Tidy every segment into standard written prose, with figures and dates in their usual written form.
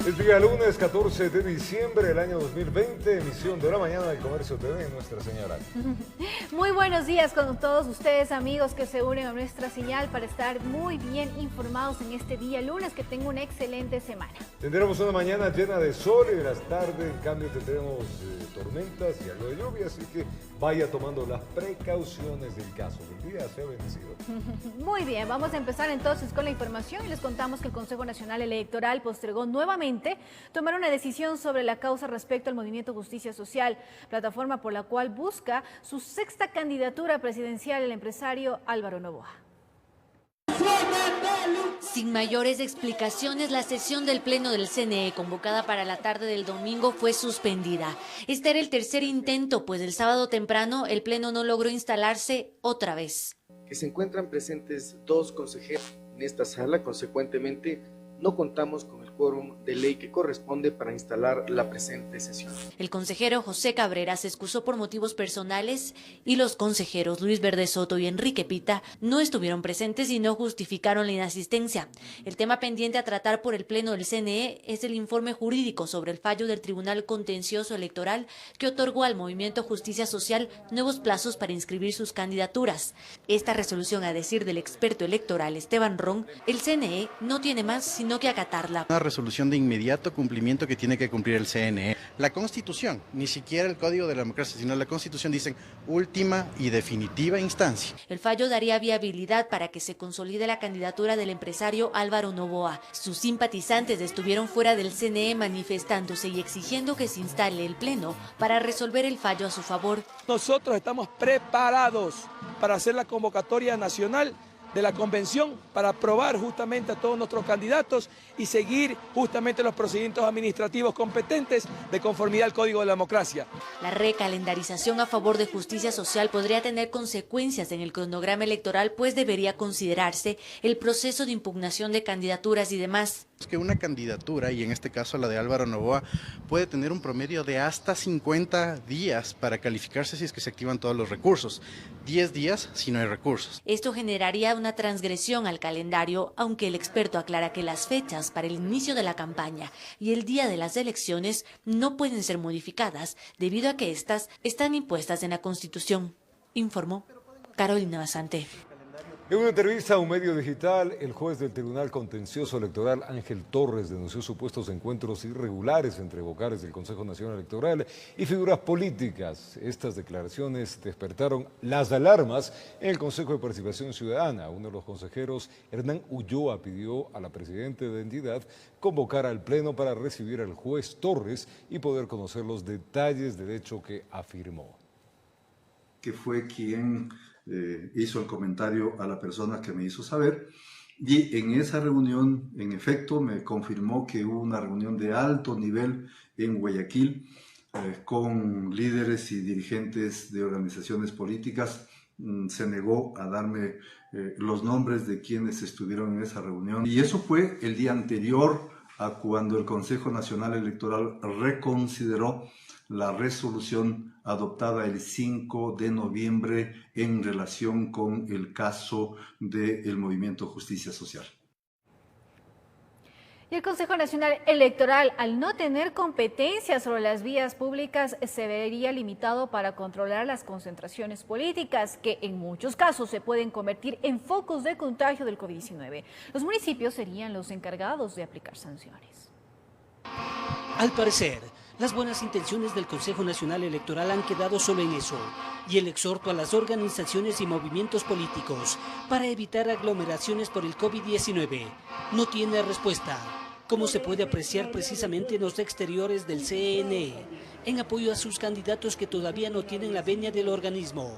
Es día lunes 14 de diciembre del año 2020, emisión de la mañana de Comercio TV en nuestra señal. Muy buenos días con todos ustedes, amigos que se unen a nuestra señal para estar muy bien informados en este día lunes. Que tengan una excelente semana. Tendremos una mañana llena de sol y de las tardes, en cambio tendremos tormentas y algo de lluvia, así que vaya tomando las precauciones del caso. El día sea bendecido. Muy bien, vamos a empezar entonces con la información y les contamos que el Consejo Nacional Electoral postergó nuevamente tomar una decisión sobre la causa respecto al Movimiento Justicia Social, plataforma por la cual busca su sexta candidatura presidencial el empresario Álvaro Noboa. Sin mayores explicaciones, la sesión del Pleno del CNE, convocada para la tarde del domingo, fue suspendida. Este era el tercer intento, pues el sábado temprano el Pleno no logró instalarse otra vez. Que se encuentran presentes 2 consejeros en esta sala, consecuentemente no contamos con el quórum de ley que corresponde para instalar la presente sesión. El consejero José Cabrera se excusó por motivos personales y los consejeros Luis Verde Soto y Enrique Pita no estuvieron presentes y no justificaron la inasistencia. El tema pendiente a tratar por el Pleno del CNE es el informe jurídico sobre el fallo del Tribunal Contencioso Electoral que otorgó al Movimiento Justicia Social nuevos plazos para inscribir sus candidaturas. Esta resolución, a decir del experto electoral Esteban Ron, el CNE no tiene más sino que acatarla. Una resolución de inmediato cumplimiento que tiene que cumplir el CNE. La Constitución, ni siquiera el Código de la Democracia, sino la Constitución dicen última y definitiva instancia. El fallo daría viabilidad para que se consolide la candidatura del empresario Álvaro Noboa. Sus simpatizantes estuvieron fuera del CNE manifestándose y exigiendo que se instale el Pleno para resolver el fallo a su favor. Nosotros estamos preparados para hacer la convocatoria nacional de la convención para aprobar justamente a todos nuestros candidatos y seguir justamente los procedimientos administrativos competentes de conformidad al Código de la Democracia. La recalendarización a favor de justicia social podría tener consecuencias en el cronograma electoral, pues debería considerarse el proceso de impugnación de candidaturas y demás. Es que una candidatura, y en este caso la de Álvaro Noboa, puede tener un promedio de hasta 50 días para calificarse si es que se activan todos los recursos. 10 días si no hay recursos. Esto generaría una transgresión al calendario, aunque el experto aclara que las fechas para el inicio de la campaña y el día de las elecciones no pueden ser modificadas debido a que estas están impuestas en la Constitución, informó Carolina Basante. En una entrevista a un medio digital, el juez del Tribunal Contencioso Electoral, Ángel Torres, denunció supuestos encuentros irregulares entre vocales del Consejo Nacional Electoral y figuras políticas. Estas declaraciones despertaron las alarmas en el Consejo de Participación Ciudadana. Uno de los consejeros, Hernán Ulloa, pidió a la presidenta de la entidad convocar al Pleno para recibir al juez Torres y poder conocer los detalles del hecho que afirmó. Que fue quien hizo el comentario a la persona que me hizo saber, y en esa reunión, en efecto, me confirmó que hubo una reunión de alto nivel en Guayaquil con líderes y dirigentes de organizaciones políticas. Se negó a darme los nombres de quienes estuvieron en esa reunión, y eso fue el día anterior a cuando el Consejo Nacional Electoral reconsideró la resolución adoptada el 5 de noviembre en relación con el caso del Movimiento Justicia Social. Y el Consejo Nacional Electoral, al no tener competencias sobre las vías públicas, se vería limitado para controlar las concentraciones políticas, que en muchos casos se pueden convertir en focos de contagio del COVID-19. Los municipios serían los encargados de aplicar sanciones. Al parecer, las buenas intenciones del Consejo Nacional Electoral han quedado solo en eso, y el exhorto a las organizaciones y movimientos políticos para evitar aglomeraciones por el COVID-19 no tiene respuesta, como se puede apreciar precisamente en los exteriores del CNE, en apoyo a sus candidatos que todavía no tienen la venia del organismo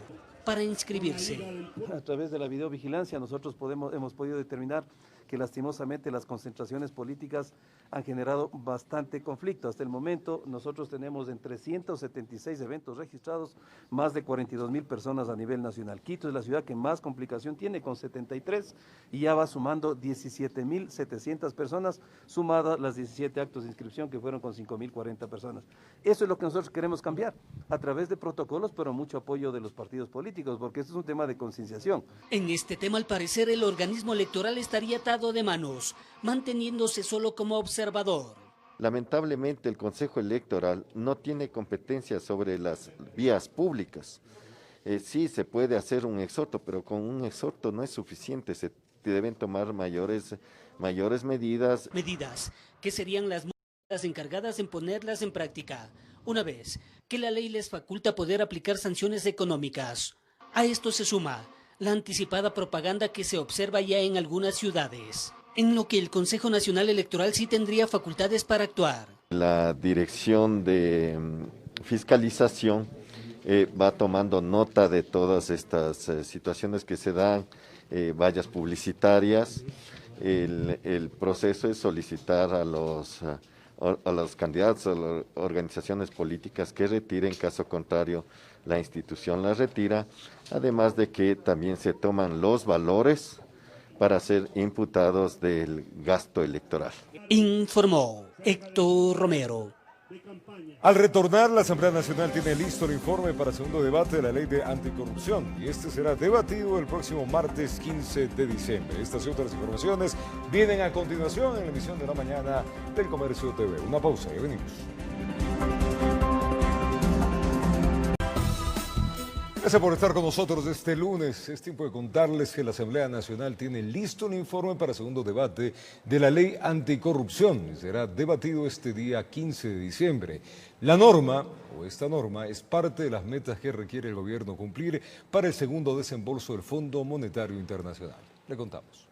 para inscribirse. A través de la videovigilancia nosotros hemos podido determinar que lastimosamente las concentraciones políticas han generado bastante conflicto. Hasta el momento nosotros tenemos en 376 eventos registrados más de 42.000 personas a nivel nacional. Quito es la ciudad que más complicación tiene con 73 y ya va sumando 17.700 personas, sumadas las 17 actos de inscripción que fueron con 5.040 personas. Eso es lo que nosotros queremos cambiar a través de protocolos, pero mucho apoyo de los partidos políticos, porque esto es un tema de concienciación. En este tema, al parecer, el organismo electoral estaría atado de manos, manteniéndose solo como observador. Lamentablemente el Consejo Electoral no tiene competencia sobre las vías públicas. Sí se puede hacer un exhorto, pero con un exhorto no es suficiente, se deben tomar mayores medidas. Medidas que serían las encargadas en ponerlas en práctica, una vez que la ley les faculta poder aplicar sanciones económicas. A esto se suma la anticipada propaganda que se observa ya en algunas ciudades, en lo que el Consejo Nacional Electoral sí tendría facultades para actuar. La Dirección de Fiscalización va tomando nota de todas estas situaciones que se dan, vallas publicitarias. El proceso es solicitar a los candidatos, a las organizaciones políticas que retiren, caso contrario la institución la retira, además de que también se toman los valores para ser imputados del gasto electoral. Informó Héctor Romero. Al retornar, la Asamblea Nacional tiene listo el informe para segundo debate de la ley de anticorrupción y este será debatido el próximo martes 15 de diciembre. Estas y otras informaciones vienen a continuación en la emisión de la mañana del Comercio TV. Una pausa y venimos. Gracias por estar con nosotros este lunes. Es tiempo de contarles que la Asamblea Nacional tiene listo un informe para segundo debate de la ley anticorrupción y será debatido este día 15 de diciembre. La norma, o esta norma, es parte de las metas que requiere el gobierno cumplir para el segundo desembolso del Fondo Monetario Internacional. Le contamos.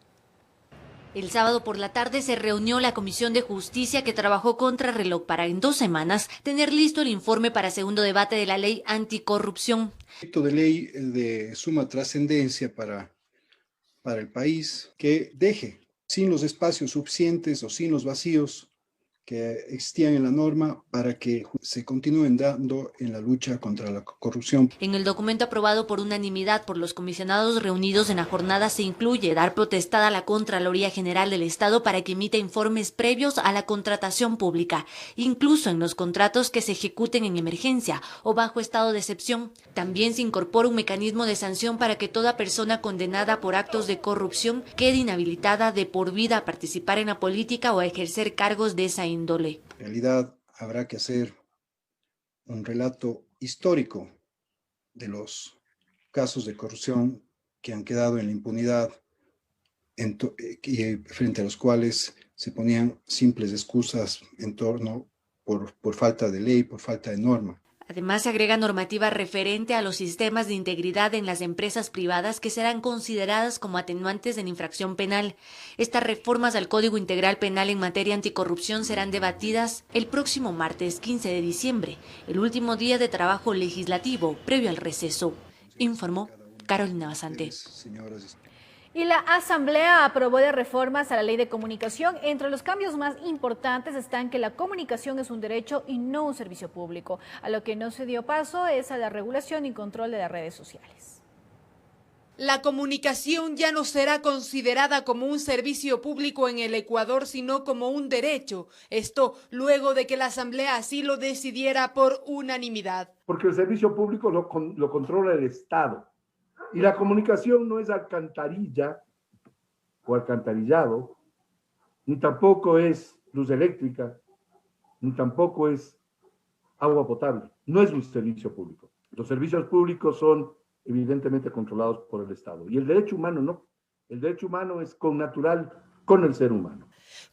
El sábado por la tarde se reunió la Comisión de Justicia que trabajó contra reloj para en 2 semanas tener listo el informe para segundo debate de la ley anticorrupción. Proyecto de ley de suma trascendencia para el país que deje sin los espacios suficientes o sin los vacíos que existían en la norma para que se continúen dando en la lucha contra la corrupción. En el documento aprobado por unanimidad por los comisionados reunidos en la jornada se incluye dar potestad a la Contraloría General del Estado para que emita informes previos a la contratación pública, incluso en los contratos que se ejecuten en emergencia o bajo estado de excepción. También se incorpora un mecanismo de sanción para que toda persona condenada por actos de corrupción quede inhabilitada de por vida a participar en la política o a ejercer cargos de esa índole. En realidad habrá que hacer un relato histórico de los casos de corrupción que han quedado en la impunidad y frente a los cuales se ponían simples excusas en torno por falta de ley, por falta de norma. Además, se agrega normativa referente a los sistemas de integridad en las empresas privadas que serán consideradas como atenuantes en infracción penal. Estas reformas al Código Integral Penal en materia anticorrupción serán debatidas el próximo martes 15 de diciembre, el último día de trabajo legislativo previo al receso, informó Carolina Basante. Y la Asamblea aprobó de reformas a la Ley de Comunicación. Entre los cambios más importantes están que la comunicación es un derecho y no un servicio público. A lo que no se dio paso es a la regulación y control de las redes sociales. La comunicación ya no será considerada como un servicio público en el Ecuador, sino como un derecho. Esto luego de que la Asamblea así lo decidiera por unanimidad. Porque el servicio público lo controla el Estado. Y la comunicación no es alcantarilla o alcantarillado, ni tampoco es luz eléctrica, ni tampoco es agua potable. No es un servicio público. Los servicios públicos son evidentemente controlados por el Estado. Y el derecho humano no. El derecho humano es connatural con el ser humano.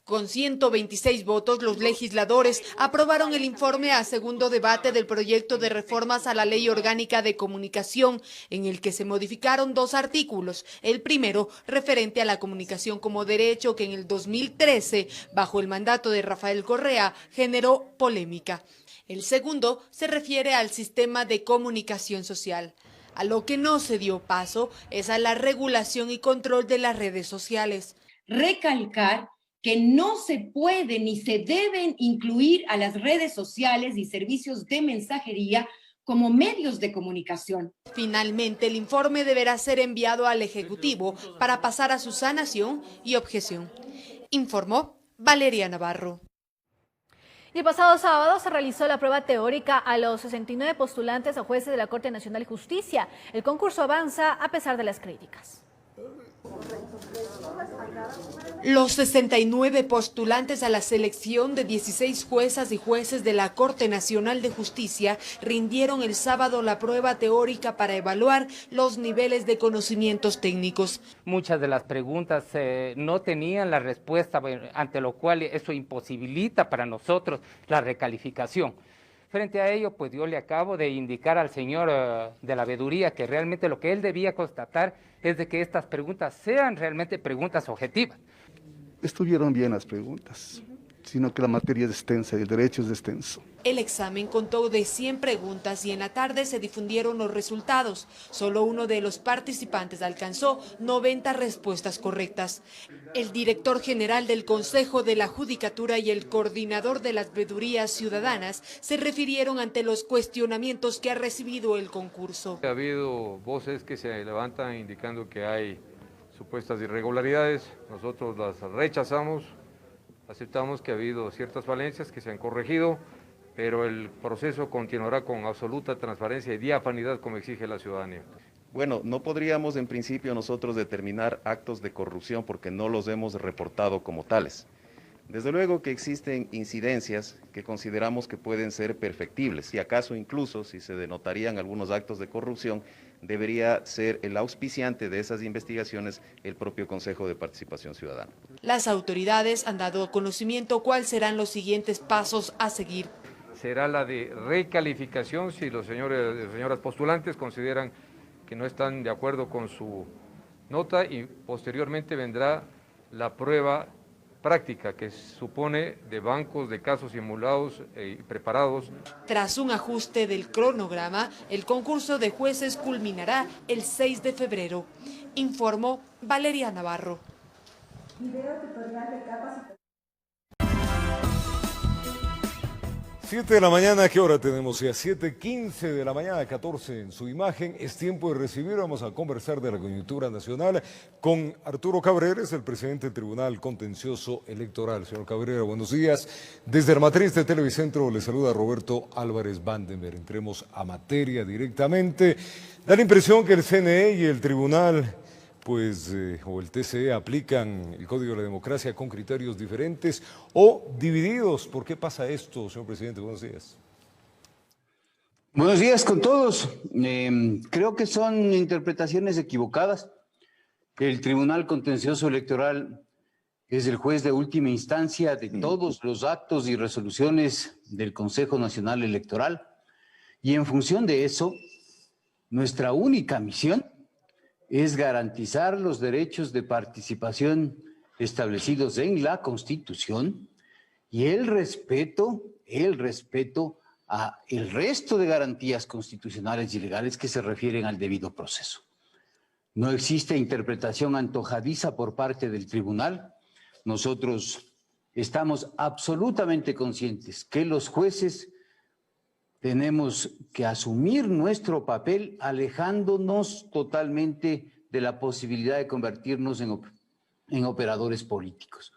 Con 126 votos, los legisladores aprobaron el informe a segundo debate del proyecto de reformas a la Ley Orgánica de Comunicación, en el que se modificaron 2 artículos. El primero, referente a la comunicación como derecho, que en el 2013, bajo el mandato de Rafael Correa, generó polémica. El segundo se refiere al sistema de comunicación social. A lo que no se dio paso es a la regulación y control de las redes sociales. Recalcar que no se puede ni se deben incluir a las redes sociales y servicios de mensajería como medios de comunicación. Finalmente, el informe deberá ser enviado al Ejecutivo para pasar a su sanación y objeción. Informó Valeria Navarro. Y el pasado sábado se realizó la prueba teórica a los 69 postulantes a jueces de la Corte Nacional de Justicia. El concurso avanza a pesar de las críticas. Los 69 postulantes a la selección de 16 juezas y jueces de la Corte Nacional de Justicia rindieron el sábado la prueba teórica para evaluar los niveles de conocimientos técnicos. Muchas de las preguntas no tenían la respuesta, ante lo cual eso imposibilita para nosotros la recalificación. Frente a ello, pues yo le acabo de indicar al señor de la veeduría que realmente lo que él debía constatar es de que estas preguntas sean realmente preguntas objetivas. Estuvieron bien las preguntas, sino que la materia es extensa y el derecho es extenso. El examen contó de 100 preguntas y en la tarde se difundieron los resultados. Solo uno de los participantes alcanzó 90 respuestas correctas. El director general del Consejo de la Judicatura y el coordinador de las veedurías ciudadanas se refirieron ante los cuestionamientos que ha recibido el concurso. Ha habido voces que se levantan indicando que hay supuestas irregularidades, nosotros las rechazamos, aceptamos que ha habido ciertas falencias que se han corregido, pero el proceso continuará con absoluta transparencia y diafanidad como exige la ciudadanía. Bueno, no podríamos en principio nosotros determinar actos de corrupción porque no los hemos reportado como tales. Desde luego que existen incidencias que consideramos que pueden ser perfectibles, y acaso incluso si se denotarían algunos actos de corrupción, debería ser el auspiciante de esas investigaciones el propio Consejo de Participación Ciudadana. Las autoridades han dado conocimiento cuáles serán los siguientes pasos a seguir. Será la de recalificación si los señores y señoras postulantes consideran que no están de acuerdo con su nota, y posteriormente vendrá la prueba práctica que supone de bancos de casos simulados y preparados. Tras un ajuste del cronograma, el concurso de jueces culminará el 6 de febrero. Informó Valeria Navarro. 7 de la mañana, ¿qué hora tenemos? Ya 7:15 de la mañana, 14 en su imagen. Es tiempo de recibir, vamos a conversar de la coyuntura nacional con Arturo Cabreras, el presidente del Tribunal Contencioso Electoral. Señor Cabrera, buenos días. Desde la matriz de Televicentro le saluda Roberto Álvarez Vandenberg. Entremos a materia directamente. Da la impresión que el CNE y el Tribunal o el TCE aplican el Código de la Democracia con criterios diferentes o divididos. ¿Por qué pasa esto, señor presidente? Buenos días. Buenos días con todos. Creo que son interpretaciones equivocadas. El Tribunal Contencioso Electoral es el juez de última instancia de todos los actos y resoluciones del Consejo Nacional Electoral, y en función de eso, nuestra única misión es garantizar los derechos de participación establecidos en la Constitución y el respeto a el resto de garantías constitucionales y legales que se refieren al debido proceso. No existe interpretación antojadiza por parte del tribunal. Nosotros estamos absolutamente conscientes que los jueces tenemos que asumir nuestro papel alejándonos totalmente de la posibilidad de convertirnos en operadores políticos.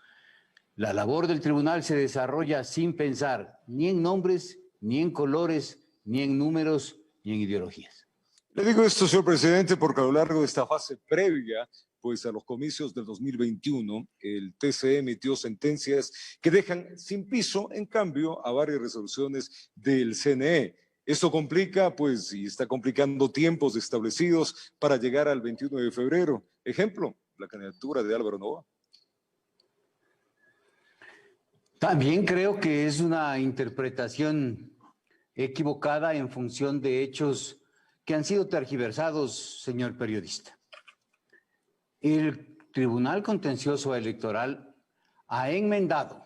La labor del tribunal se desarrolla sin pensar ni en nombres, ni en colores, ni en números, ni en ideologías. Le digo esto, señor presidente, porque a lo largo de esta fase previa a los comicios del 2021, el TCE emitió sentencias que dejan sin piso, en cambio, a varias resoluciones del CNE. Esto complica, y está complicando tiempos establecidos para llegar al 21 de febrero. Ejemplo, la candidatura de Álvaro Noboa. También creo que es una interpretación equivocada en función de hechos que han sido tergiversados, señor periodista. El Tribunal Contencioso Electoral ha enmendado,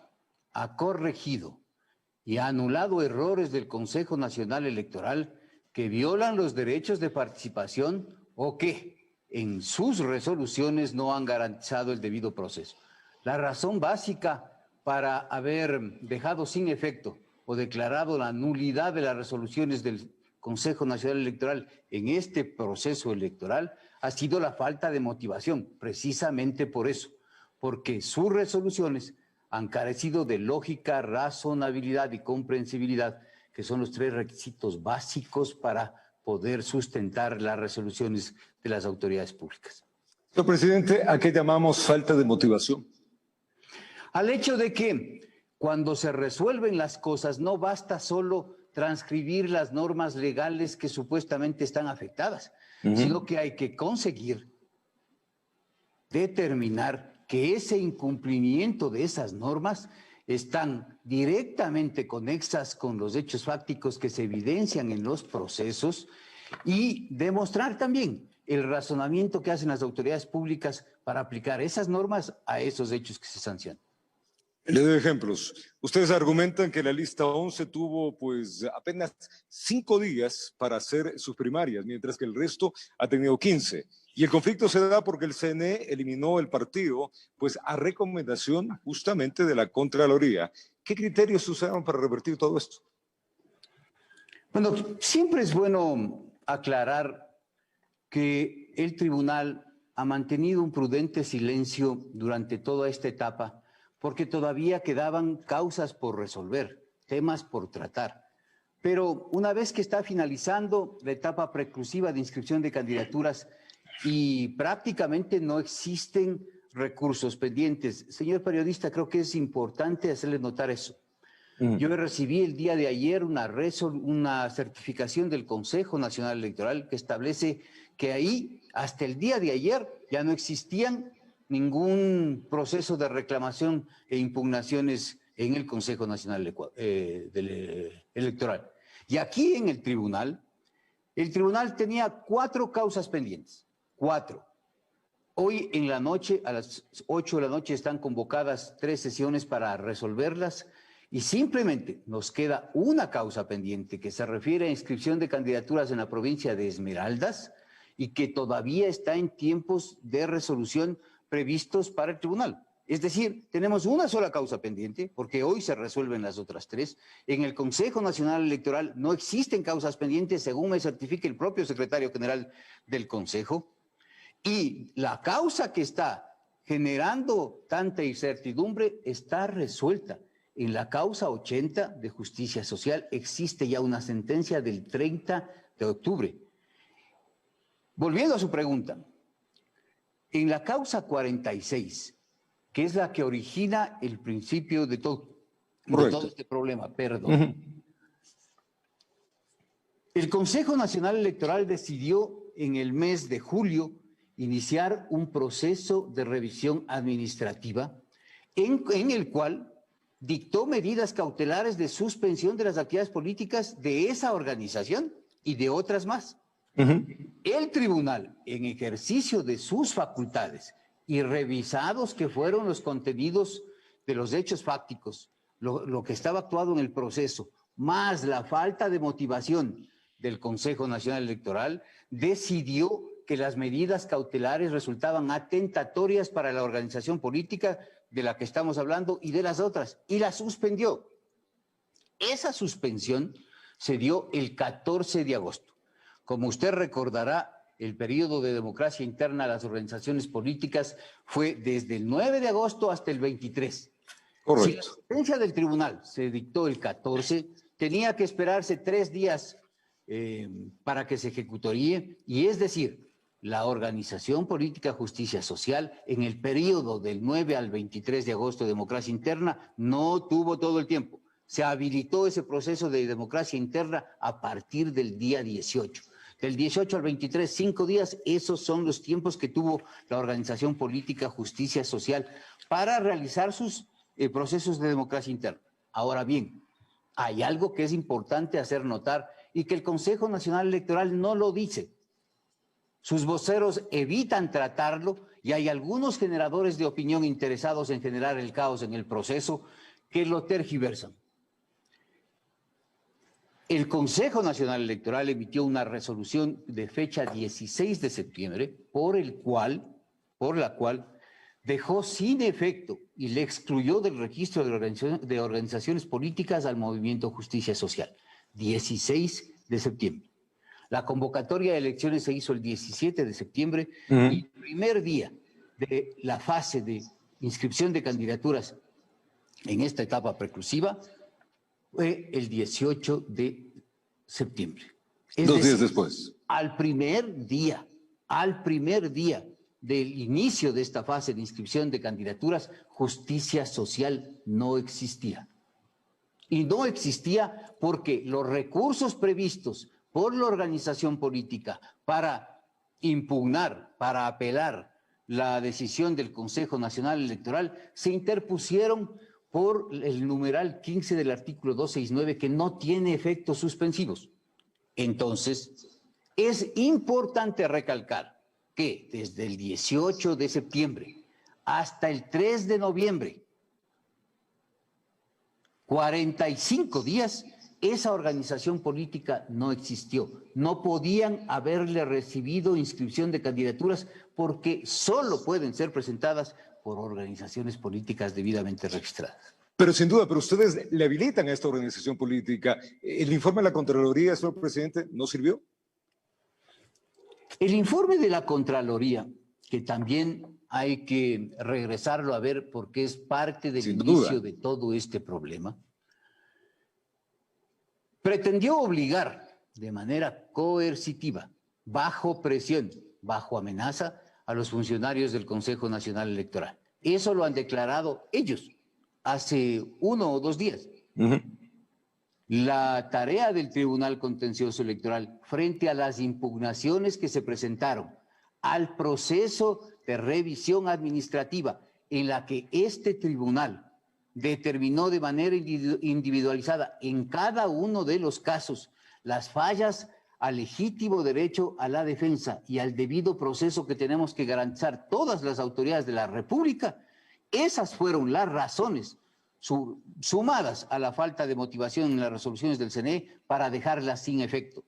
ha corregido y ha anulado errores del Consejo Nacional Electoral que violan los derechos de participación o que en sus resoluciones no han garantizado el debido proceso. La razón básica para haber dejado sin efecto o declarado la nulidad de las resoluciones del Consejo Nacional Electoral en este proceso electoral ha sido la falta de motivación, precisamente por eso, porque sus resoluciones han carecido de lógica, razonabilidad y comprensibilidad, que son los tres requisitos básicos para poder sustentar las resoluciones de las autoridades públicas. Señor presidente, ¿a qué llamamos falta de motivación? Al hecho de que cuando se resuelven las cosas no basta solo transcribir las normas legales que supuestamente están afectadas, sino que hay que conseguir determinar que ese incumplimiento de esas normas están directamente conexas con los hechos fácticos que se evidencian en los procesos y demostrar también el razonamiento que hacen las autoridades públicas para aplicar esas normas a esos hechos que se sancionan. Le doy ejemplos. Ustedes argumentan que la lista 11 tuvo pues apenas 5 días para hacer sus primarias, mientras que el resto ha tenido 15. Y el conflicto se da porque el CNE eliminó el partido pues a recomendación justamente de la Contraloría. ¿Qué criterios usaron para revertir todo esto? Bueno, siempre es bueno aclarar que el tribunal ha mantenido un prudente silencio durante toda esta etapa porque todavía quedaban causas por resolver, temas por tratar. Pero una vez que está finalizando la etapa preclusiva de inscripción de candidaturas y prácticamente no existen recursos pendientes. Señor periodista, creo que es importante hacerle notar eso. Yo recibí el día de ayer una certificación del Consejo Nacional Electoral que establece que ahí, hasta el día de ayer, ya no existían ningún proceso de reclamación e impugnaciones en el Consejo Nacional Electoral. Y aquí en el tribunal tenía 4 causas pendientes. 4. Hoy en la noche, a las 8 de la noche, están convocadas 3 sesiones para resolverlas y simplemente nos queda una causa pendiente que se refiere a inscripción de candidaturas en la provincia de Esmeraldas y que todavía está en tiempos de resolución previstos para el tribunal. Es decir, tenemos una sola causa pendiente, porque hoy se resuelven las otras 3. En el Consejo Nacional Electoral no existen causas pendientes, según me certifica el propio secretario general del Consejo. Y la causa que está generando tanta incertidumbre está resuelta. En la causa 80 de Justicia Social existe ya una sentencia del 30 de octubre. Volviendo a su pregunta, en la causa 46, que es la que origina el principio de todo este problema, el Consejo Nacional Electoral decidió en el mes de julio iniciar un proceso de revisión administrativa en el cual dictó medidas cautelares de suspensión de las actividades políticas de esa organización y de otras más. El tribunal, en ejercicio de sus facultades y revisados que fueron los contenidos de los hechos fácticos, lo que estaba actuado en el proceso, más la falta de motivación del Consejo Nacional Electoral, decidió que las medidas cautelares resultaban atentatorias para la organización política de la que estamos hablando y de las otras, y la suspendió. Esa suspensión se dio el 14 de agosto. Como usted recordará, el periodo de democracia interna a las organizaciones políticas fue desde el 9 de agosto hasta el 23. Correcto. Si la sentencia del tribunal se dictó el 14, tenía que esperarse 3 días para que se ejecutaría, y es decir, la organización política Justicia Social en el periodo del 9 al 23 de agosto de democracia interna no tuvo todo el tiempo. Se habilitó ese proceso de democracia interna a partir del día 18. Del 18 al 23, 5 días, esos son los tiempos que tuvo la organización política Justicia Social para realizar sus procesos de democracia interna. Ahora bien, hay algo que es importante hacer notar y que el Consejo Nacional Electoral no lo dice. Sus voceros evitan tratarlo y hay algunos generadores de opinión interesados en generar el caos en el proceso que lo tergiversan. El Consejo Nacional Electoral emitió una resolución de fecha 16 de septiembre por la cual dejó sin efecto y le excluyó del registro de organizaciones políticas al movimiento Justicia Social. 16 de septiembre. La convocatoria de elecciones se hizo el 17 de septiembre y el primer día de la fase de inscripción de candidaturas en esta etapa preclusiva fue el 18 de septiembre. Es 2 días decir, después. al primer día del inicio de esta fase de inscripción de candidaturas, justicia social no existía. Y no existía porque los recursos previstos por la organización política para impugnar, para apelar la decisión del Consejo Nacional Electoral se interpusieron por el numeral 15 del artículo 269 que no tiene efectos suspensivos. Entonces, es importante recalcar que desde el 18 de septiembre hasta el 3 de noviembre, 45 días, esa organización política no existió. No podían haberle recibido inscripción de candidaturas porque solo pueden ser presentadas por organizaciones políticas debidamente registradas. Pero sin duda, pero ustedes le habilitan a esta organización política. ¿El informe de la Contraloría, señor presidente, no sirvió? El informe de la Contraloría, que también hay que regresarlo a ver porque es parte del inicio de todo este problema, pretendió obligar de manera coercitiva, bajo presión, bajo amenaza, a los funcionarios del Consejo Nacional Electoral. Eso lo han declarado ellos hace 1 o 2 días. La tarea del Tribunal Contencioso Electoral frente a las impugnaciones que se presentaron al proceso de revisión administrativa en la que este tribunal determinó de manera individualizada en cada uno de los casos las fallas al legítimo derecho a la defensa y al debido proceso que tenemos que garantizar todas las autoridades de la República, esas fueron las razones sumadas a la falta de motivación en las resoluciones del CNE para dejarlas sin efecto.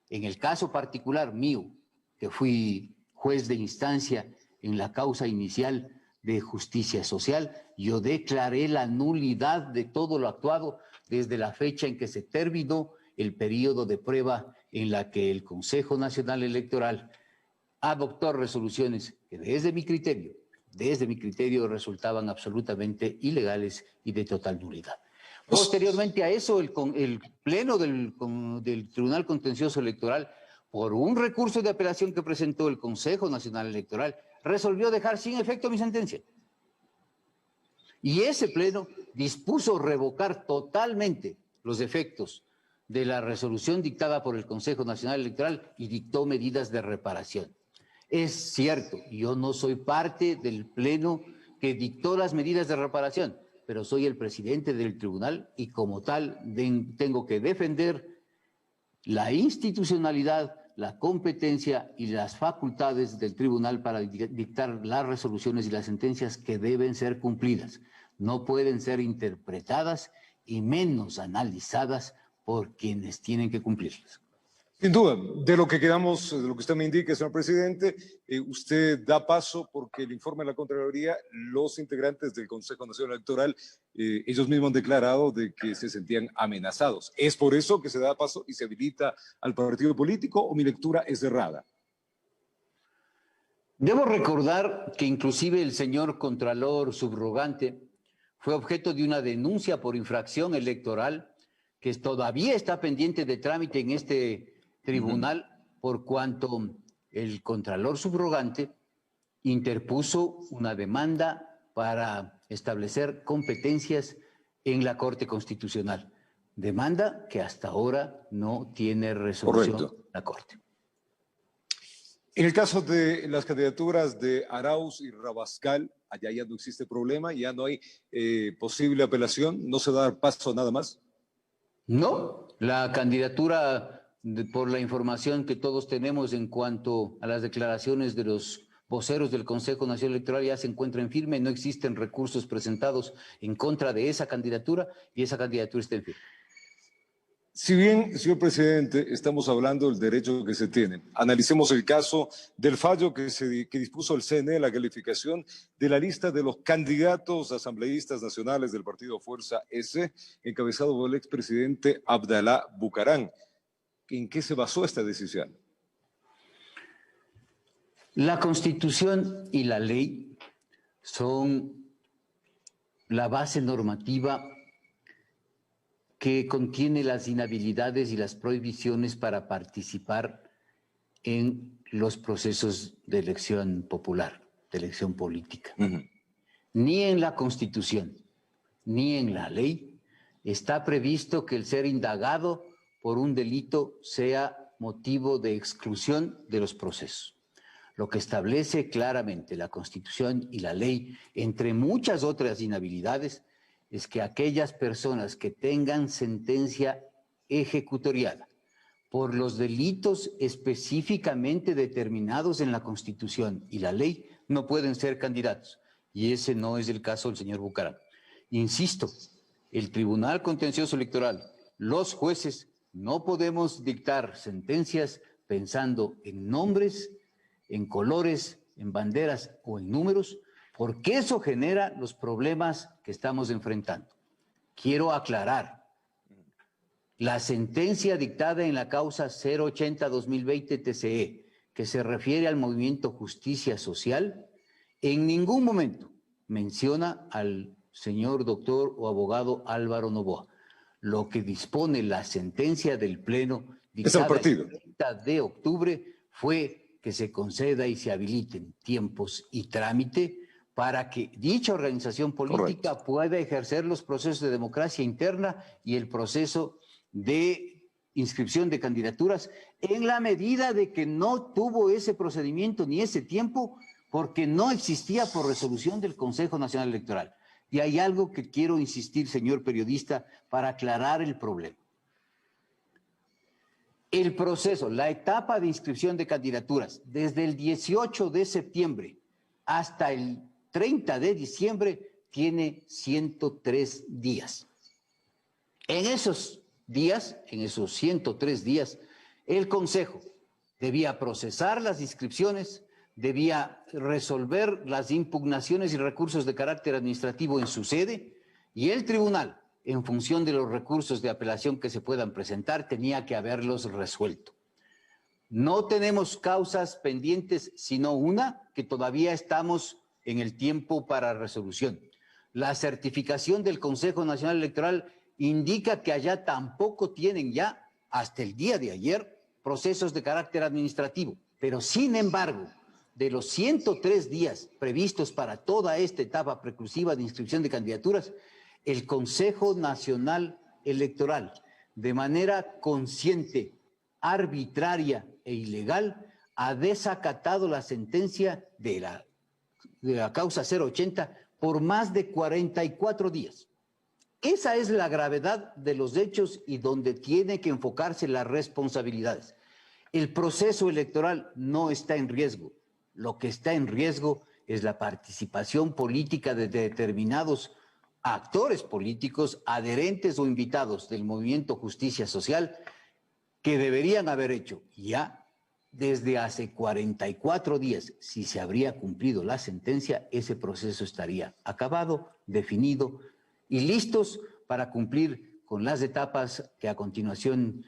En el caso particular mío, que fui juez de instancia en la causa inicial de justicia social, yo declaré la nulidad de todo lo actuado desde la fecha en que se terminó el periodo de prueba en la que el Consejo Nacional Electoral adoptó resoluciones que desde mi criterio resultaban absolutamente ilegales y de total nulidad. Posteriormente a eso, el Pleno del Tribunal Contencioso Electoral, por un recurso de apelación que presentó el Consejo Nacional Electoral, resolvió dejar sin efecto mi sentencia. Y ese Pleno dispuso revocar totalmente los efectos de la resolución dictada por el Consejo Nacional Electoral y dictó medidas de reparación. Es cierto, yo no soy parte del Pleno que dictó las medidas de reparación, pero soy el presidente del tribunal y como tal tengo que defender la institucionalidad, la competencia y las facultades del tribunal para dictar las resoluciones y las sentencias que deben ser cumplidas. No pueden ser interpretadas y menos analizadas por quienes tienen que cumplirlas. Sin duda, de lo que quedamos, de lo que usted me indica, señor presidente, usted da paso porque el informe de la Contraloría, los integrantes del Consejo Nacional Electoral, ellos mismos han declarado de que se sentían amenazados. ¿Es por eso que se da paso y se habilita al partido político o mi lectura es errada? Debo recordar que inclusive el señor Contralor subrogante fue objeto de una denuncia por infracción electoral que todavía está pendiente de trámite en este tribunal, por cuanto el Contralor subrogante interpuso una demanda para establecer competencias en la Corte Constitucional. Demanda que hasta ahora no tiene resolución la Corte. En el caso de las candidaturas de Arauz y Rabascal, allá ya no existe problema, ya no hay posible apelación, no se da paso a nada más. No, la candidatura, por la información que todos tenemos en cuanto a las declaraciones de los voceros del Consejo Nacional Electoral, ya se encuentra en firme, no existen recursos presentados en contra de esa candidatura y esa candidatura está en firme. Si bien, señor presidente, estamos hablando del derecho que se tiene, analicemos el caso del fallo que dispuso el CNE, la calificación de la lista de los candidatos asambleístas nacionales del partido Fuerza S, encabezado por el expresidente Abdalá Bucaram. ¿En qué se basó esta decisión? La Constitución y la ley son la base normativa que contiene las inhabilidades y las prohibiciones para participar en los procesos de elección popular. de elección política. Ni en la Constitución, ni en la ley está previsto que el ser indagado por un delito sea motivo de exclusión de los procesos. Lo que establece claramente la Constitución y la ley, entre muchas otras inhabilidades, es que aquellas personas que tengan sentencia ejecutoriada por los delitos específicamente determinados en la Constitución y la ley no pueden ser candidatos. Y ese no es el caso del señor Bucaram. Insisto, el Tribunal Contencioso Electoral, los jueces, no podemos dictar sentencias pensando en nombres, en colores, en banderas o en números, porque eso genera los problemas que estamos enfrentando. Quiero aclarar, la sentencia dictada en la causa 080-2020 TCE, que se refiere al movimiento Justicia Social, en ningún momento menciona al señor doctor o abogado Álvaro Noboa. Lo que dispone la sentencia del Pleno dictada el 30 de octubre fue que se conceda y se habiliten tiempos y trámite para que dicha organización política pueda ejercer los procesos de democracia interna y el proceso de inscripción de candidaturas en la medida de que no tuvo ese procedimiento ni ese tiempo porque no existía por resolución del Consejo Nacional Electoral. Y hay algo que quiero insistir, señor periodista, para aclarar el problema. El proceso, la etapa de inscripción de candidaturas, desde el 18 de septiembre hasta el 30 de diciembre, tiene 103 días. En esos días, en esos 103 días, el Consejo debía procesar las inscripciones, debía resolver las impugnaciones y recursos de carácter administrativo en su sede, y el tribunal, en función de los recursos de apelación que se puedan presentar, tenía que haberlos resuelto. No tenemos causas pendientes, sino una que todavía estamos en el tiempo para resolución. La certificación del Consejo Nacional Electoral indica que allá tampoco tienen ya, hasta el día de ayer, procesos de carácter administrativo. Pero, sin embargo, de los 103 días previstos para toda esta etapa preclusiva de inscripción de candidaturas, el Consejo Nacional Electoral, de manera consciente, arbitraria e ilegal, ha desacatado la sentencia de la causa 080 por más de 44 días. Esa es la gravedad de los hechos y donde tiene que enfocarse las responsabilidades. El proceso electoral no está en riesgo. Lo que está en riesgo es la participación política de determinados actores políticos, adherentes o invitados del movimiento Justicia Social, que deberían haber hecho ya desde hace 44 días. Si se habría cumplido la sentencia, ese proceso estaría acabado, definido y listos para cumplir con las etapas que a continuación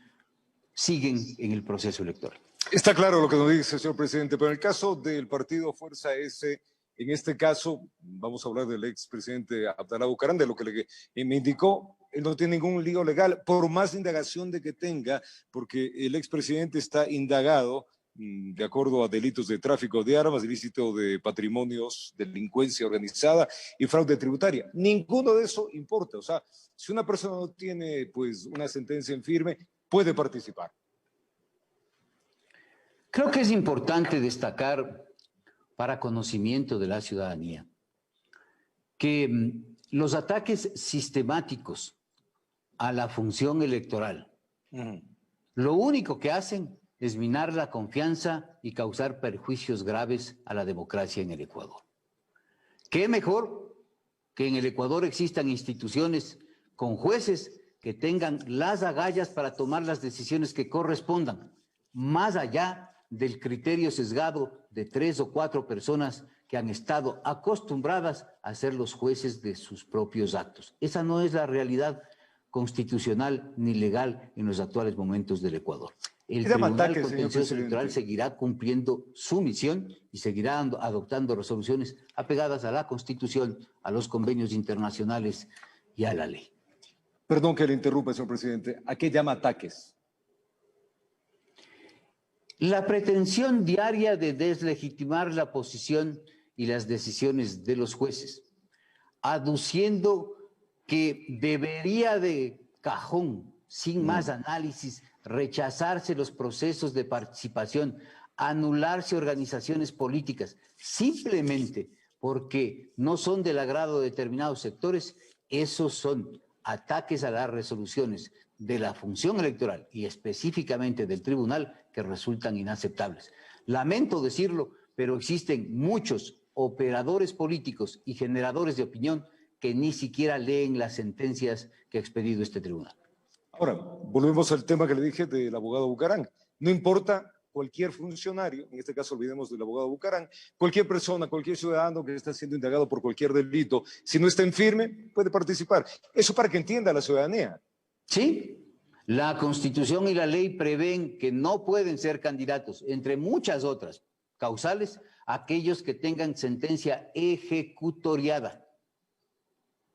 siguen en el proceso electoral. Está claro lo que nos dice, señor presidente, pero en el caso del partido Fuerza S, en este caso, vamos a hablar del expresidente Abdalá Bucaram, de lo que me indicó, él no tiene ningún lío legal, por más indagación de que tenga, porque el expresidente está indagado de acuerdo a delitos de tráfico de armas, ilícito de patrimonios, delincuencia organizada y fraude tributaria. Ninguno de eso importa. O sea, si una persona no tiene pues una sentencia en firme, puede participar. Creo que es importante destacar para conocimiento de la ciudadanía que los ataques sistemáticos a la función electoral, lo único que hacen es minar la confianza y causar perjuicios graves a la democracia en el Ecuador. ¿Qué mejor que en el Ecuador existan instituciones con jueces que tengan las agallas para tomar las decisiones que correspondan, más allá del criterio sesgado de 3 o 4 personas que han estado acostumbradas a ser los jueces de sus propios actos? Esa no es la realidad constitucional ni legal en los actuales momentos del Ecuador. El Tribunal Contencioso Electoral seguirá cumpliendo su misión y seguirá adoptando resoluciones apegadas a la Constitución, a los convenios internacionales y a la ley. Perdón que le interrumpa, señor presidente. ¿A qué llama ataques? La pretensión diaria de deslegitimar la posición y las decisiones de los jueces, aduciendo que debería de cajón, sin más análisis, rechazarse los procesos de participación, anularse organizaciones políticas, simplemente porque no son del agrado de determinados sectores, esos son ataques a las resoluciones de la función electoral y específicamente del tribunal que resultan inaceptables. Lamento decirlo, pero existen muchos operadores políticos y generadores de opinión que ni siquiera leen las sentencias que ha expedido este tribunal. Ahora, volvemos al tema que le dije del abogado Bucaram. No importa cualquier funcionario, en este caso olvidemos del abogado Bucaram, cualquier persona, cualquier ciudadano que está siendo indagado por cualquier delito, si no está en firme, puede participar. Eso para que entienda la ciudadanía. Sí, la Constitución y la ley prevén que no pueden ser candidatos, entre muchas otras causales, aquellos que tengan sentencia ejecutoriada.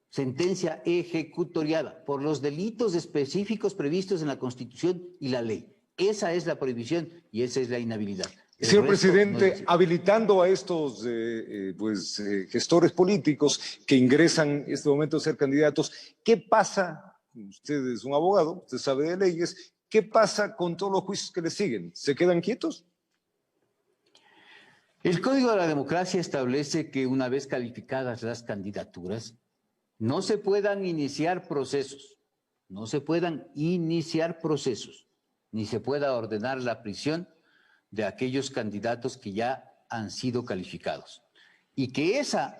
Sentencia ejecutoriada por los delitos específicos previstos en la Constitución y la ley. Esa es la prohibición y esa es la inhabilidad. Señor presidente, habilitando a estos gestores políticos que ingresan en este momento a ser candidatos, ¿qué pasa? Usted es un abogado, usted sabe de leyes, ¿qué pasa con todos los juicios que le siguen? ¿Se quedan quietos? El Código de la Democracia establece que una vez calificadas las candidaturas, no se puedan iniciar procesos, ni se pueda ordenar la prisión de aquellos candidatos que ya han sido calificados. Y que esa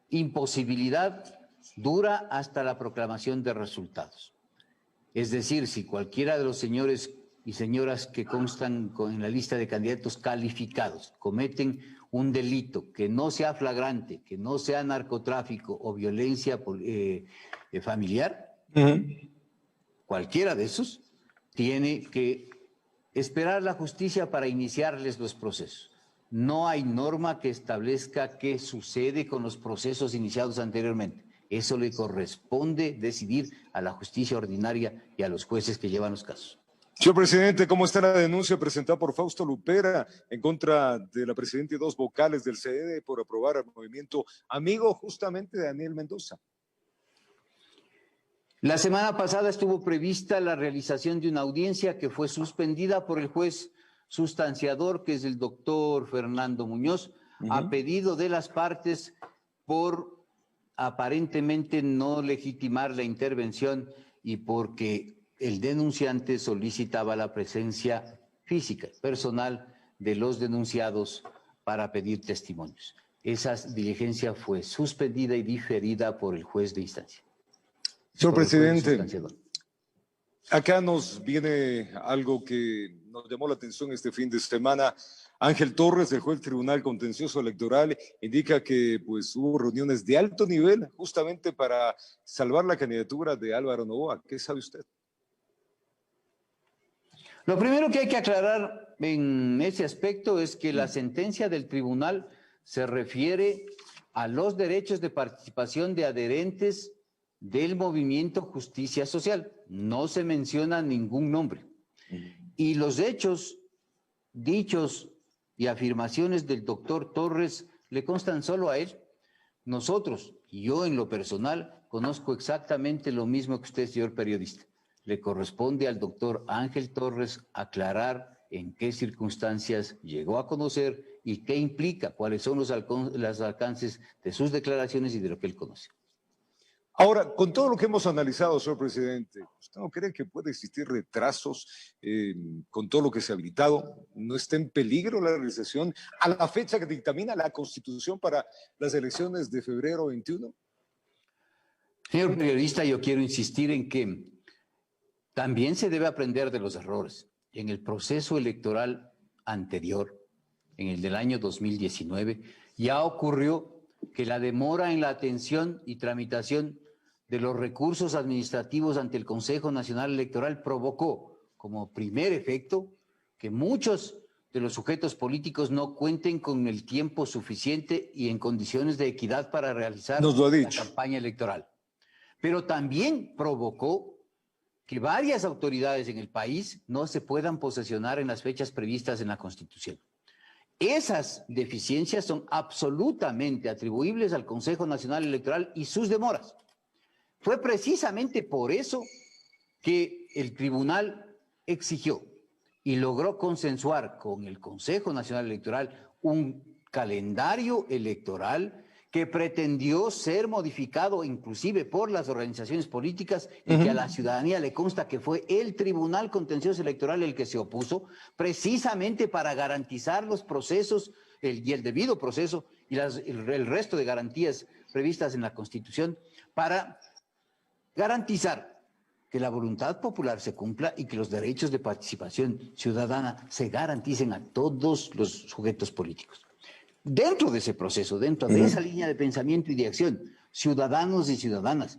imposibilidad dura hasta la proclamación de resultados. Es decir, si cualquiera de los señores y señoras que constan en la lista de candidatos calificados cometen un delito que no sea flagrante, que no sea narcotráfico o violencia familiar, cualquiera de esos tiene que esperar la justicia para iniciarles los procesos. No hay norma que establezca qué sucede con los procesos iniciados anteriormente. Eso le corresponde decidir a la justicia ordinaria y a los jueces que llevan los casos. Señor presidente, ¿cómo está la denuncia presentada por Fausto Lupera en contra de la presidenta y dos vocales del CDE por aprobar al movimiento amigo justamente de Daniel Mendoza? La semana pasada estuvo prevista la realización de una audiencia que fue suspendida por el juez sustanciador, que es el doctor Fernando Muñoz, a pedido de las partes por aparentemente no legitimar la intervención y porque el denunciante solicitaba la presencia física, personal de los denunciados para pedir testimonios. Esa diligencia fue suspendida y diferida por el juez de instancia. Señor presidente, acá nos viene algo que nos llamó la atención este fin de semana. Ángel Torres, el juez del Tribunal Contencioso Electoral, indica que hubo reuniones de alto nivel justamente para salvar la candidatura de Álvaro Noboa. ¿Qué sabe usted? Lo primero que hay que aclarar en ese aspecto es que la sentencia del tribunal se refiere a los derechos de participación de adherentes del movimiento Justicia Social. No se menciona ningún nombre. Y los hechos, dichos y afirmaciones del doctor Torres le constan solo a él. Nosotros, y yo en lo personal, conozco exactamente lo mismo que usted, señor periodista. Le corresponde al doctor Ángel Torres aclarar en qué circunstancias llegó a conocer y qué implica, cuáles son los alcances de sus declaraciones y de lo que él conoce. Ahora, con todo lo que hemos analizado, señor presidente, ¿usted no cree que puede existir retrasos con todo lo que se ha habilitado? ¿No está en peligro la realización a la fecha que dictamina la Constitución para las elecciones de febrero 21? Señor periodista, yo quiero insistir en que también se debe aprender de los errores. En el proceso electoral anterior, en el del año 2019, ya ocurrió que la demora en la atención y tramitación de los recursos administrativos ante el Consejo Nacional Electoral provocó como primer efecto que muchos de los sujetos políticos no cuenten con el tiempo suficiente y en condiciones de equidad para realizar la campaña electoral. Pero también provocó que varias autoridades en el país no se puedan posesionar en las fechas previstas en la Constitución. Esas deficiencias son absolutamente atribuibles al Consejo Nacional Electoral y sus demoras. Fue precisamente por eso que el tribunal exigió y logró consensuar con el Consejo Nacional Electoral un calendario electoral que pretendió ser modificado inclusive por las organizaciones políticas y que a la ciudadanía le consta que fue el Tribunal Contencioso Electoral el que se opuso, precisamente para garantizar los procesos y el debido proceso y el resto de garantías previstas en la Constitución para garantizar que la voluntad popular se cumpla y que los derechos de participación ciudadana se garanticen a todos los sujetos políticos. Dentro de ese proceso, dentro de esa línea de pensamiento y de acción, ciudadanos y ciudadanas,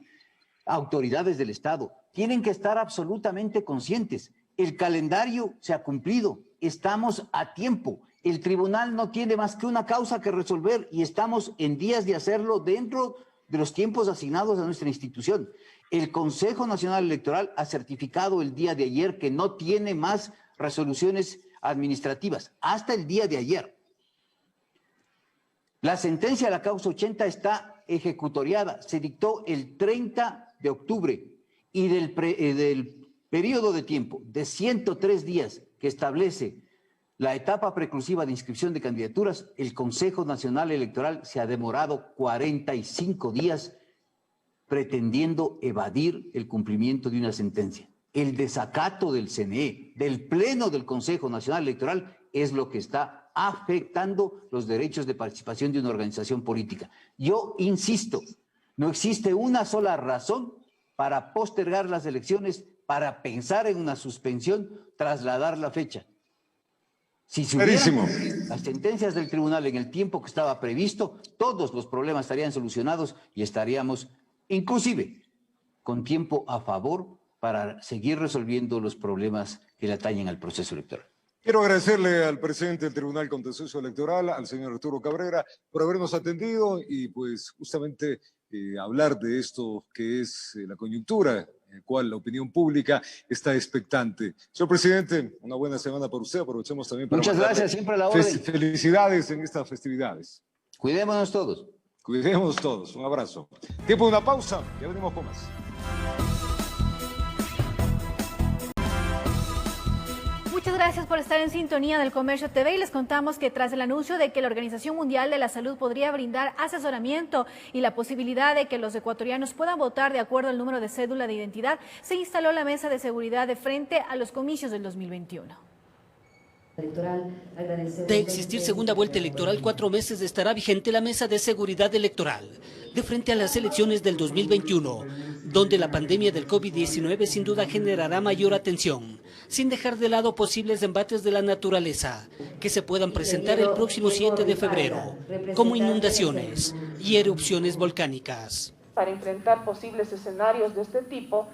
autoridades del Estado, tienen que estar absolutamente conscientes. El calendario se ha cumplido, estamos a tiempo. El tribunal no tiene más que una causa que resolver y estamos en días de hacerlo dentro de los tiempos asignados a nuestra institución. El Consejo Nacional Electoral ha certificado el día de ayer que no tiene más resoluciones administrativas, hasta el día de ayer. La sentencia de la causa 80 está ejecutoriada, se dictó el 30 de octubre y del periodo de tiempo de 103 días que establece la etapa preclusiva de inscripción de candidaturas, el Consejo Nacional Electoral se ha demorado 45 días pretendiendo evadir el cumplimiento de una sentencia. El desacato del CNE, del Pleno del Consejo Nacional Electoral, es lo que está afectando los derechos de participación de una organización política. Yo insisto, no existe una sola razón para postergar las elecciones, para pensar en una suspensión, trasladar la fecha. Si se hubieran las sentencias del tribunal en el tiempo que estaba previsto, todos los problemas estarían solucionados y estaríamos, inclusive, con tiempo a favor para seguir resolviendo los problemas que le atañen al proceso electoral. Quiero agradecerle al presidente del Tribunal Contencioso Electoral, al señor Arturo Cabrera, por habernos atendido y pues justamente hablar de esto que es la coyuntura en la cual la opinión pública está expectante. Señor presidente, una buena semana para usted. Aprovechemos también para muchas gracias, siempre a la orden. Felicidades en estas festividades. Cuidémonos todos. Cuidémonos todos. Un abrazo. Tiempo de una pausa. Ya venimos con más. Muchas gracias por estar en sintonía del Comercio TV y les contamos que tras el anuncio de que la Organización Mundial de la Salud podría brindar asesoramiento y la posibilidad de que los ecuatorianos puedan votar de acuerdo al número de cédula de identidad, se instaló la mesa de seguridad de frente a los comicios del 2021. De existir segunda vuelta electoral, 4 meses estará vigente la mesa de seguridad electoral de frente a las elecciones del 2021, donde la pandemia del COVID-19 sin duda generará mayor atención, sin dejar de lado posibles embates de la naturaleza que se puedan presentar el próximo 7 de febrero, como inundaciones y erupciones volcánicas. Para enfrentar posibles escenarios de este tipo,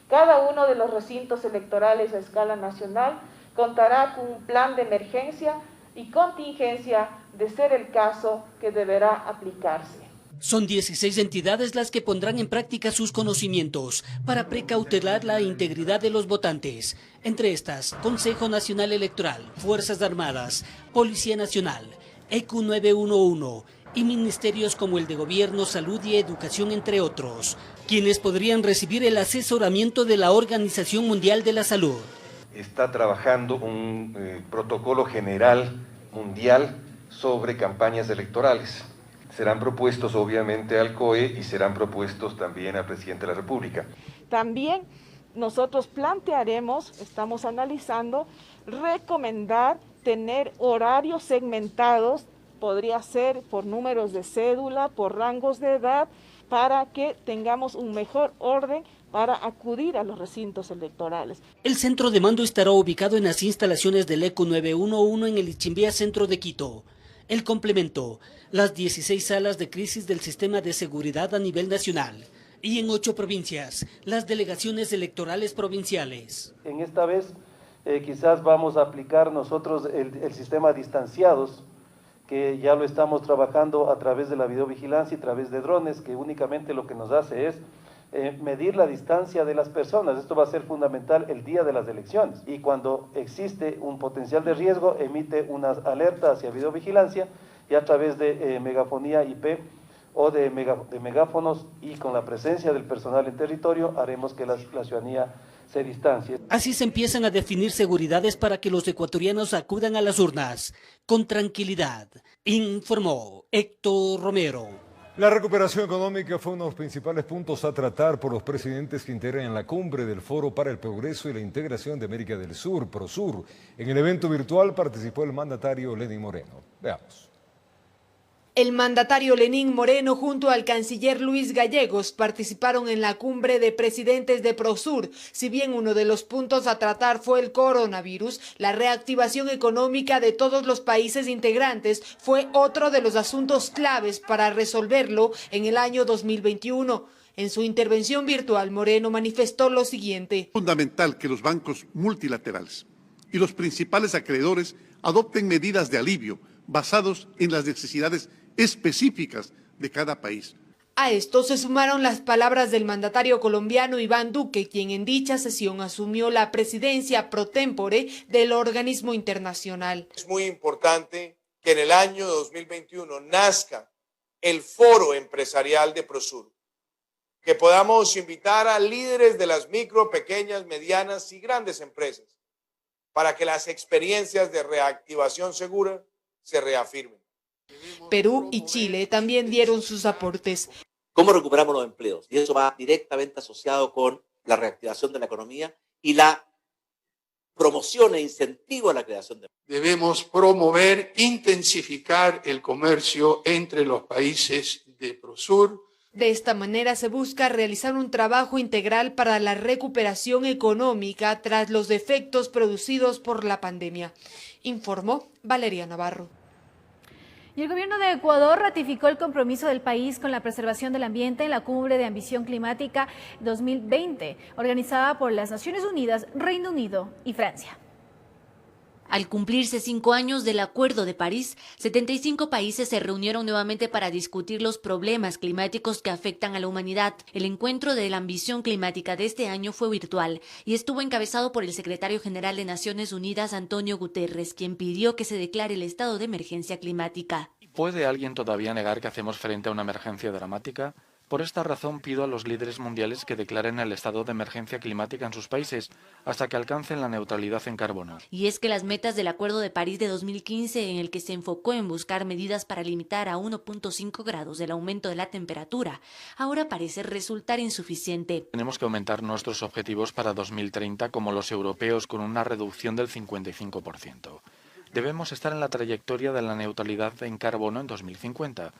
cada uno de los recintos electorales a escala nacional contará con un plan de emergencia y contingencia de ser el caso que deberá aplicarse. Son 16 entidades las que pondrán en práctica sus conocimientos para precautelar la integridad de los votantes. Entre estas, Consejo Nacional Electoral, Fuerzas Armadas, Policía Nacional, EQ 911 y ministerios como el de Gobierno, Salud y Educación, entre otros, quienes podrían recibir el asesoramiento de la Organización Mundial de la Salud. Está trabajando un protocolo general mundial sobre campañas electorales. Serán propuestos obviamente al COE y serán propuestos también al presidente de la República. También nosotros plantearemos, estamos analizando, recomendar tener horarios segmentados, podría ser por números de cédula, por rangos de edad, para que tengamos un mejor orden para acudir a los recintos electorales. El centro de mando estará ubicado en las instalaciones del EQ 911 en el Ichimbía Centro de Quito. El complemento, las 16 salas de crisis del sistema de seguridad a nivel nacional y en 8 provincias, las delegaciones electorales provinciales. En esta vez quizás vamos a aplicar nosotros el sistema distanciados, que ya lo estamos trabajando a través de la videovigilancia y a través de drones, que únicamente lo que nos hace es medir la distancia de las personas. Esto va a ser fundamental el día de las elecciones. Y cuando existe un potencial de riesgo, emite una alerta hacia videovigilancia y a través de megafonía IP o de megáfonos y con la presencia del personal en territorio haremos que la ciudadanía se distancie. Así se empiezan a definir seguridades para que los ecuatorianos acudan a las urnas con tranquilidad, informó Héctor Romero. La recuperación económica fue uno de los principales puntos a tratar por los presidentes que integran la cumbre del Foro para el Progreso y la Integración de América del Sur, PROSUR. En el evento virtual participó el mandatario Lenín Moreno. Veamos. El mandatario Lenín Moreno junto al canciller Luis Gallegos participaron en la cumbre de presidentes de PROSUR. Si bien uno de los puntos a tratar fue el coronavirus, la reactivación económica de todos los países integrantes fue otro de los asuntos claves para resolverlo en el año 2021. En su intervención virtual, Moreno manifestó lo siguiente. Es fundamental que los bancos multilaterales y los principales acreedores adopten medidas de alivio basados en las necesidades específicas de cada país. A esto se sumaron las palabras del mandatario colombiano Iván Duque, quien en dicha sesión asumió la presidencia pro tempore del organismo internacional. Es muy importante que en el año 2021 nazca el Foro Empresarial de PROSUR, que podamos invitar a líderes de las micro, pequeñas, medianas y grandes empresas para que las experiencias de reactivación segura se reafirmen. Perú y Chile también dieron sus aportes. ¿Cómo recuperamos los empleos? Y eso va directamente asociado con la reactivación de la economía y la promoción e incentivo a la creación de empleos. Debemos promover, intensificar el comercio entre los países de PROSUR. De esta manera se busca realizar un trabajo integral para la recuperación económica tras los efectos producidos por la pandemia, informó Valeria Navarro. Y el gobierno de Ecuador ratificó el compromiso del país con la preservación del ambiente en la Cumbre de Ambición Climática 2020, organizada por las Naciones Unidas, Reino Unido y Francia. Al cumplirse 5 años del Acuerdo de París, 75 países se reunieron nuevamente para discutir los problemas climáticos que afectan a la humanidad. El encuentro de la ambición climática de este año fue virtual y estuvo encabezado por el secretario general de Naciones Unidas, Antonio Guterres, quien pidió que se declare el estado de emergencia climática. ¿Puede alguien todavía negar que hacemos frente a una emergencia dramática? Por esta razón pido a los líderes mundiales que declaren el estado de emergencia climática en sus países hasta que alcancen la neutralidad en carbono. Y es que las metas del Acuerdo de París de 2015, en el que se enfocó en buscar medidas para limitar a 1.5 grados el aumento de la temperatura, ahora parece resultar insuficiente. Tenemos que aumentar nuestros objetivos para 2030 como los europeos con una reducción del 55%. Debemos estar en la trayectoria de la neutralidad en carbono en 2050.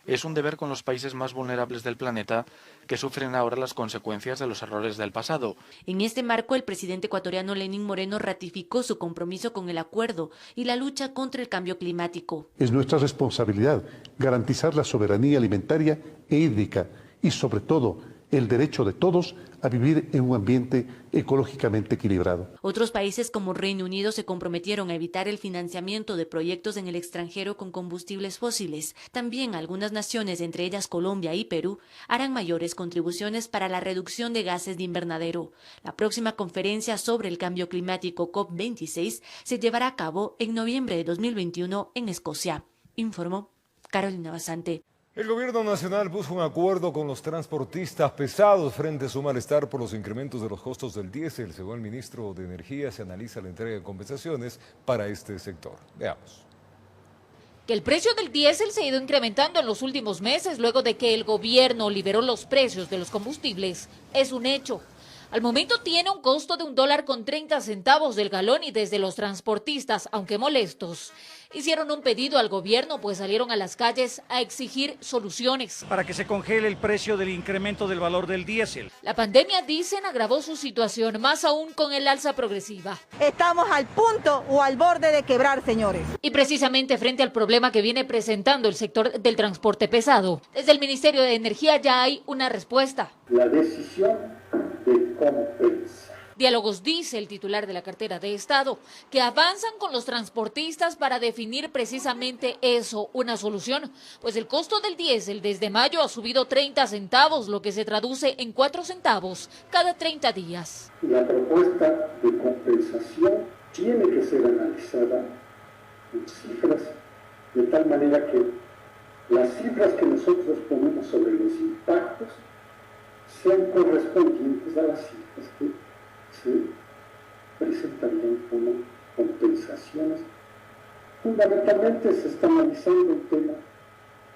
Es un deber con los países más vulnerables del planeta que sufren ahora las consecuencias de los errores del pasado. En este marco, el presidente ecuatoriano Lenín Moreno ratificó su compromiso con el acuerdo y la lucha contra el cambio climático. Es nuestra responsabilidad garantizar la soberanía alimentaria e hídrica y, sobre todo, el derecho de todos a vivir en un ambiente ecológicamente equilibrado. Otros países como Reino Unido se comprometieron a evitar el financiamiento de proyectos en el extranjero con combustibles fósiles. También algunas naciones, entre ellas Colombia y Perú, harán mayores contribuciones para la reducción de gases de invernadero. La próxima conferencia sobre el cambio climático COP26 se llevará a cabo en noviembre de 2021 en Escocia, informó Carolina Basante. El gobierno nacional busca un acuerdo con los transportistas pesados frente a su malestar por los incrementos de los costos del diésel. Según el ministro de Energía, se analiza la entrega de compensaciones para este sector. Veamos. Que el precio del diésel se ha ido incrementando en los últimos meses luego de que el gobierno liberó los precios de los combustibles es un hecho. Al momento tiene un costo de $1.30 del galón y desde los transportistas, aunque molestos, hicieron un pedido al gobierno, pues salieron a las calles a exigir soluciones. Para que se congele el precio del incremento del valor del diésel. La pandemia, dicen, agravó su situación, más aún con el alza progresiva. Estamos al punto o al borde de quebrar, señores. Y precisamente frente al problema que viene presentando el sector del transporte pesado, desde el Ministerio de Energía ya hay una respuesta. La decisión de compensar Diálogos, dice el titular de la cartera de Estado, que avanzan con los transportistas para definir precisamente eso, una solución, pues el costo del diésel desde mayo ha subido 30 centavos, lo que se traduce en 4 centavos cada 30 días. La propuesta de compensación tiene que ser analizada en cifras, de tal manera que las cifras que nosotros ponemos sobre los impactos sean correspondientes a las cifras que se presentarían como compensaciones. Fundamentalmente se está analizando el tema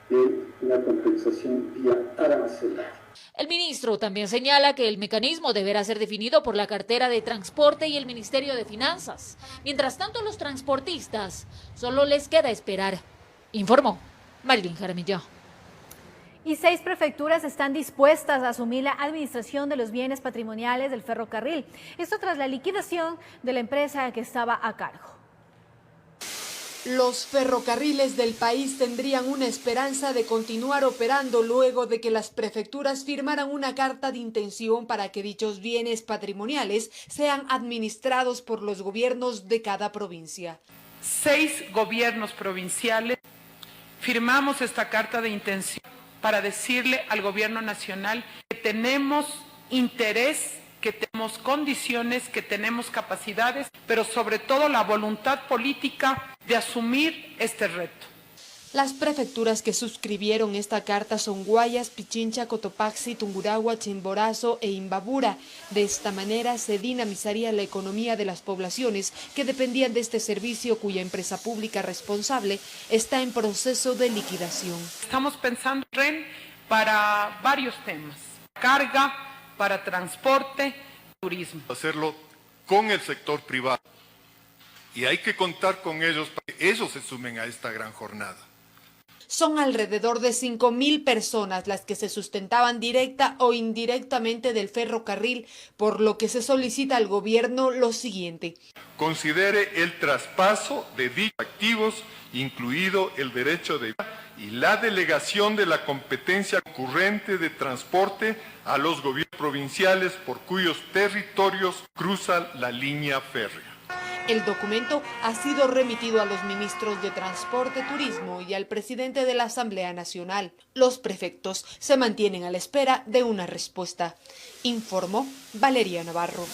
de la compensación vía arancelaria. El ministro también señala que el mecanismo deberá ser definido por la cartera de Transporte y el Ministerio de Finanzas. Mientras tanto, a los transportistas solo les queda esperar, informó Marilyn Jaramillo. Y 6 prefecturas están dispuestas a asumir la administración de los bienes patrimoniales del ferrocarril. Esto tras la liquidación de la empresa que estaba a cargo. Los ferrocarriles del país tendrían una esperanza de continuar operando luego de que las prefecturas firmaran una carta de intención para que dichos bienes patrimoniales sean administrados por los gobiernos de cada provincia. 6 gobiernos provinciales firmamos esta carta de intención para decirle al gobierno nacional que tenemos interés, que tenemos condiciones, que tenemos capacidades, pero sobre todo la voluntad política de asumir este reto. Las prefecturas que suscribieron esta carta son Guayas, Pichincha, Cotopaxi, Tungurahua, Chimborazo e Imbabura. De esta manera se dinamizaría la economía de las poblaciones que dependían de este servicio, cuya empresa pública responsable está en proceso de liquidación. Estamos pensando en REN para varios temas: carga, para transporte, turismo. Hacerlo con el sector privado. Y hay que contar con ellos para que ellos se sumen a esta gran jornada. Son alrededor de 5.000 personas las que se sustentaban directa o indirectamente del ferrocarril, por lo que se solicita al gobierno lo siguiente. Considere el traspaso de dichos activos, incluido el derecho de y la delegación de la competencia concurrente de transporte a los gobiernos provinciales por cuyos territorios cruza la línea férrea. El documento ha sido remitido a los ministros de Transporte, Turismo y al presidente de la Asamblea Nacional. Los prefectos se mantienen a la espera de una respuesta, informó Valeria Navarro.